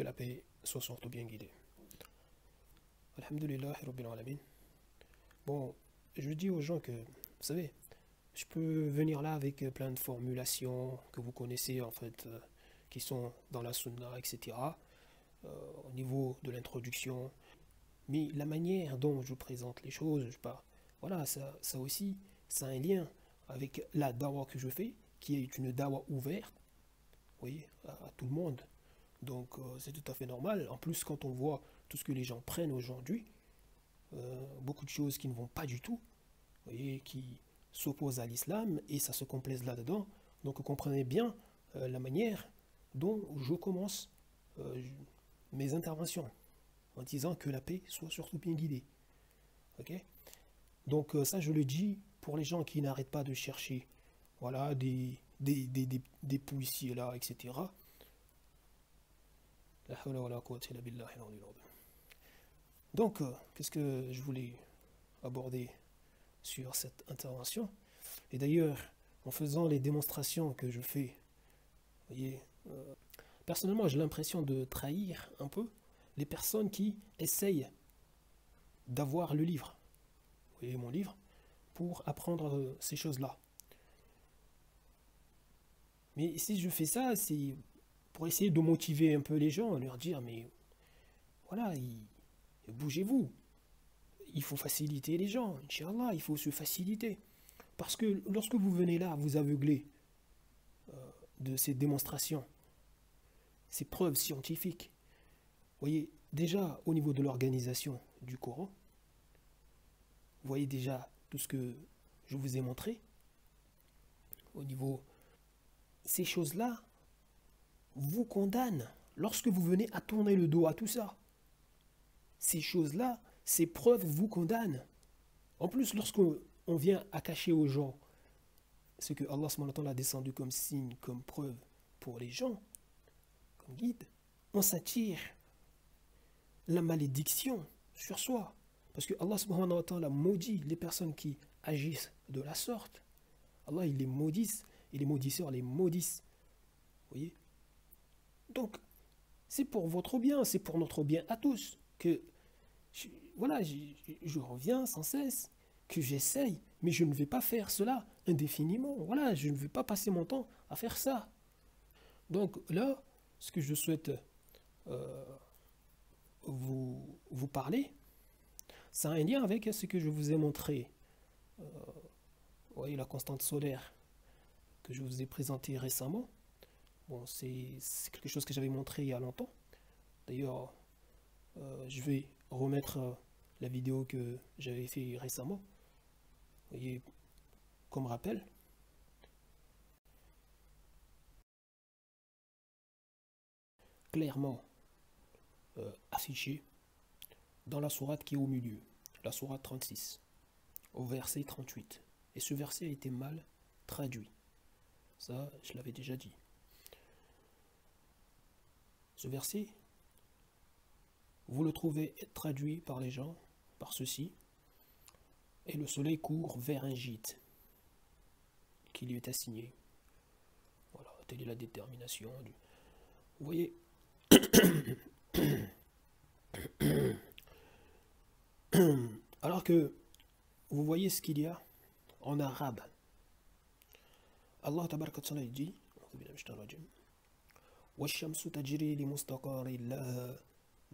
Que la paix soit surtout bien guidée. Alhamdulillah Rabbil Alamin. Bon, je dis aux gens que, vous savez, je peux venir là avec plein de formulations que vous connaissez en fait, qui sont dans la sunna, etc. Au niveau de l'introduction. Mais la manière dont je présente les choses, je sais pas, voilà, ça aussi, ça a un lien avec la dawa que je fais, qui est une dawa ouverte, vous voyez, à tout le monde. Donc c'est tout à fait normal. En plus, quand on voit tout ce que les gens prennent aujourd'hui, beaucoup de choses qui ne vont pas du tout, vous voyez, qui s'opposent à l'islam, et ça se complaise là-dedans. Donc vous comprenez bien la manière dont je commence mes interventions, en disant que la paix soit surtout bien guidée. Ok. Donc ça, je le dis pour les gens qui n'arrêtent pas de chercher, voilà, des poussiers là, etc. Donc, qu'est-ce que je voulais aborder sur cette intervention? Et d'ailleurs, en faisant les démonstrations que je fais, vous voyez, personnellement, j'ai l'impression de trahir un peu les personnes qui essayent d'avoir le livre, vous voyez, mon livre, pour apprendre ces choses-là. Mais si je fais ça, c'est pour essayer de motiver un peu les gens, leur dire, mais voilà, bougez-vous. Il faut faciliter les gens, Inch'Allah, il faut se faciliter. Parce que lorsque vous venez là, vous aveugler de ces démonstrations, ces preuves scientifiques, vous voyez, déjà au niveau de l'organisation du Coran, vous voyez déjà tout ce que je vous ai montré, au niveau, ces choses-là vous condamnent lorsque vous venez à tourner le dos à tout ça. Ces choses-là, ces preuves vous condamnent. En plus, lorsqu'on vient à cacher aux gens ce que Allah subhanahu wa ta'ala a descendu comme signe, comme preuve pour les gens, comme guide, on s'attire la malédiction sur soi. Parce que Allah subhanahu wa ta'ala maudit les personnes qui agissent de la sorte. Allah, il les maudisse, et les maudisseurs les maudissent. Vous voyez? Donc, c'est pour votre bien, c'est pour notre bien à tous que voilà, je reviens sans cesse, que j'essaye, mais je ne vais pas faire cela indéfiniment. Voilà, je ne vais pas passer mon temps à faire ça. Donc là, ce que je souhaite vous parler, ça a un lien avec ce que je vous ai montré. Vous voyez, la constante solaire que je vous ai présentée récemment. Bon, c'est quelque chose que j'avais montré il y a longtemps. D'ailleurs, je vais remettre la vidéo que j'avais fait récemment. Vous voyez, comme rappel. Clairement affiché dans la sourate qui est au milieu, la sourate 36, au verset 38. Et ce verset a été mal traduit. Ça, je l'avais déjà dit. Ce verset, vous le trouvez traduit par les gens, par ceci, et le soleil court vers un gîte qui lui est assigné. Voilà, telle est la détermination. Vous voyez, alors que vous voyez ce qu'il y a en arabe. Allah tabaraka wa ta'ala dit, وَالشَّمْسُ تَجْرِي لِمُسْتَقَرٍ لَهَا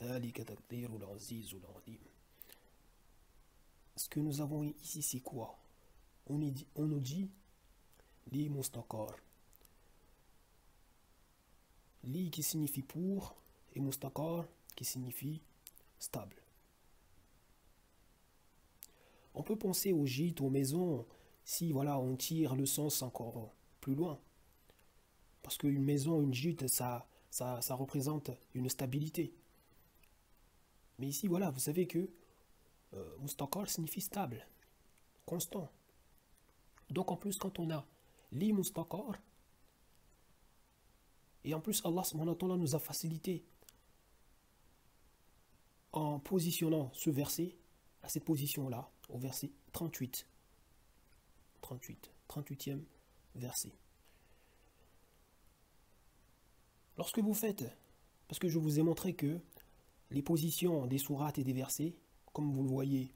ذَلِكَ تَقْدِيرُ الْعَزِيزُ الْعَلِيمُ. Ce que nous avons ici, c'est quoi? On nous dit li mustaqar. Li qui signifie pour et mustaqar qui signifie stable. On peut penser aux gîtes, aux maisons, si voilà, on tire le sens encore plus loin. Parce qu'une maison, une gîte, ça représente une stabilité. Mais ici, voilà, vous savez que mustaqar signifie stable, constant. Donc en plus, quand on a li mustaqar, et en plus Allah subhanahu wa ta'ala nous a facilité en positionnant ce verset à cette position-là, au verset 38. 38e verset. Lorsque vous faites, Parce que je vous ai montré que les positions des sourates et des versets, comme vous le voyez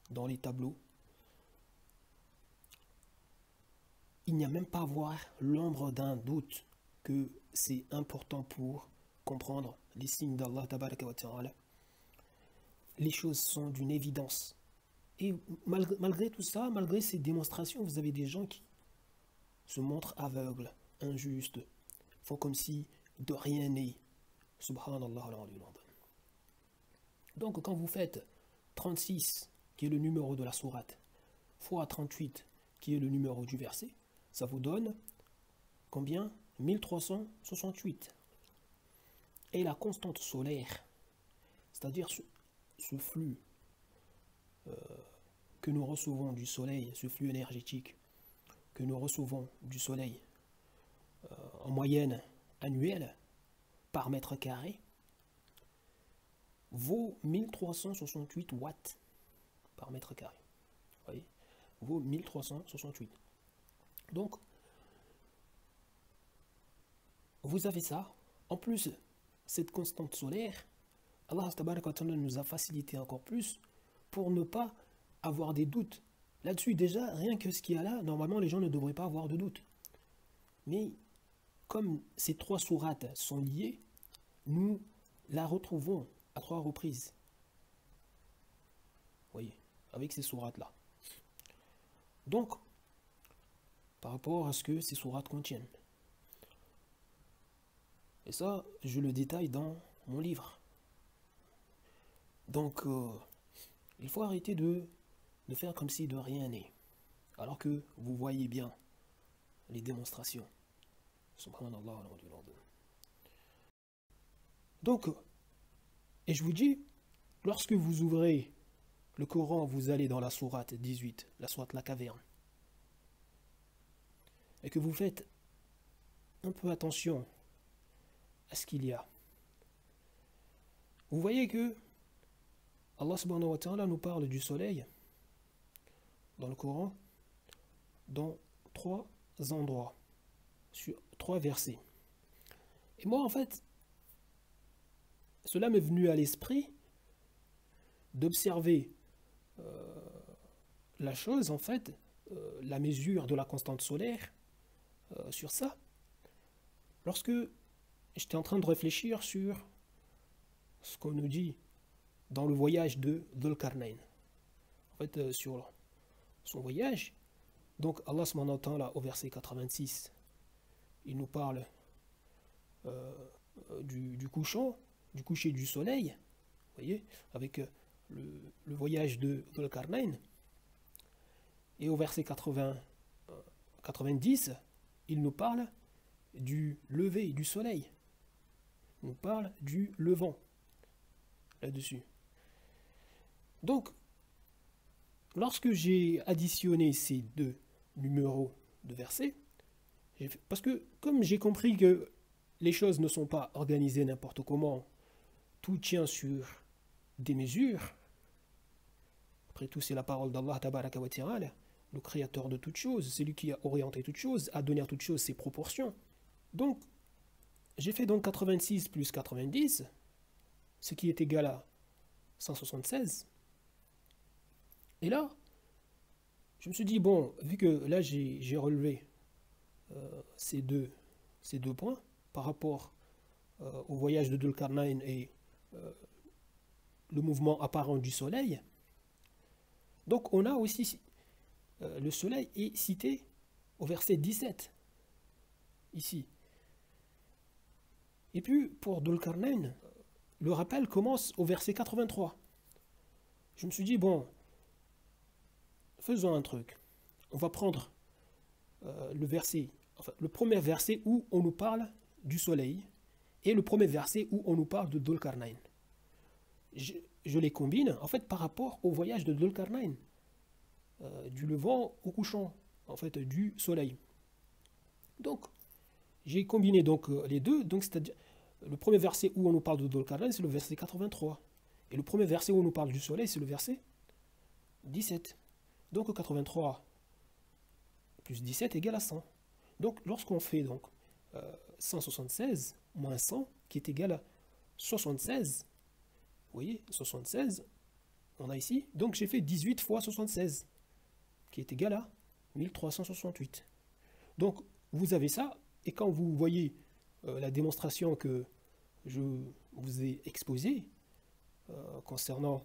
dans les tableaux, il n'y a même pas à voir l'ombre d'un doute que c'est important pour comprendre les signes d'Allah tabaraka wa ta'ala. Les choses sont d'une évidence. Et malgré tout ça, malgré ces démonstrations, vous avez des gens qui se montrent aveugles, injustes, font comme si de rien n'est. Subhanallah al-Aliyyul Azim. Donc quand vous faites 36, qui est le numéro de la sourate, fois 38, qui est le numéro du verset, ça vous donne combien? 1368. Et la constante solaire, c'est-à-dire ce flux que nous recevons du soleil, ce flux énergétique que nous recevons du soleil en moyenne annuelle par mètre carré, vaut 1368 watts par mètre carré. Vous voyez, vaut 1368. Donc, vous avez ça. En plus, cette constante solaire, Allah nous a facilité encore plus pour ne pas avoir des doutes. Là-dessus, déjà, rien que ce qu'il y a là, normalement, les gens ne devraient pas avoir de doute. Mais, comme ces trois sourates sont liées, nous la retrouvons à 3 reprises. Vous voyez, avec ces sourates-là. Donc, par rapport à ce que ces sourates contiennent. Et ça, je le détaille dans mon livre. Donc, il faut arrêter de faire comme si de rien n'est. Alors que vous voyez bien les démonstrations. Subhanallah. Donc, et je vous dis, lorsque vous ouvrez le Coran, vous allez dans la sourate 18, la sourate la caverne, et que vous faites un peu attention à ce qu'il y a. Vous voyez que Allah subhanahu wa ta'ala nous parle du soleil dans le Coran dans 3 endroits, sur 3 versets. Et moi en fait, cela m'est venu à l'esprit d'observer la chose en fait, la mesure de la constante solaire sur ça, lorsque j'étais en train de réfléchir sur ce qu'on nous dit dans le voyage de Dhul Qarnayn. En fait, sur son voyage, donc Allah subhanahu wa ta'ala au verset 86, il nous parle du couchant, du coucher du soleil, vous voyez, avec le voyage de Dhul Qarnayn. Et au verset 90, il nous parle du lever du soleil. Il nous parle du levant là-dessus. Donc, lorsque j'ai additionné ces 2 numéros de versets, parce que comme j'ai compris que les choses ne sont pas organisées n'importe comment, tout tient sur des mesures. Après tout, c'est la parole d'Allah tabaraka wa ta'ala, le créateur de toutes choses, c'est lui qui a orienté toutes choses, a donné à toutes choses ses proportions. Donc, j'ai fait donc 86 plus 90, ce qui est égal à 176. Et là, je me suis dit, bon, vu que là j'ai relevé ces deux points par rapport au voyage de Dhul Qarnayn et le mouvement apparent du soleil, donc on a aussi le soleil est cité au verset 17, ici. Et puis pour Dhul Qarnayn, le rappel commence au verset 83. Je me suis dit, bon, faisons un truc. On va prendre le premier verset où on nous parle du soleil et le premier verset où on nous parle de Dhul Qarnayn. Je les combine en fait par rapport au voyage de Dhul Qarnayn, du levant au couchant, en fait du soleil. Donc j'ai combiné donc les deux, donc c'est-à-dire le premier verset où on nous parle de Dhul Qarnayn, c'est le verset 83, et le premier verset où on nous parle du soleil, c'est le verset 17. Donc 83 plus 17 égale à 100. Donc lorsqu'on fait donc 176 moins 100, qui est égal 76. Vous voyez, 76, on a ici. Donc j'ai fait 18 fois 76, qui est égal à 1368. Donc vous avez ça, et quand vous voyez la démonstration que je vous ai exposée concernant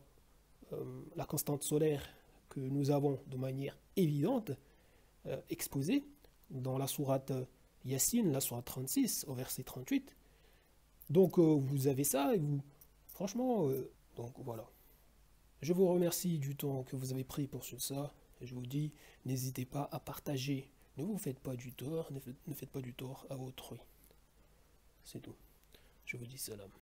la constante solaire que nous avons de manière évidente exposée dans la sourate Yassine, la sourate 36, au verset 38. Donc vous avez ça, et vous, franchement, donc voilà. Je vous remercie du temps que vous avez pris pour ça. Et je vous dis, n'hésitez pas à partager. Ne vous faites pas du tort, ne faites pas du tort à autrui. C'est tout. Je vous dis salam.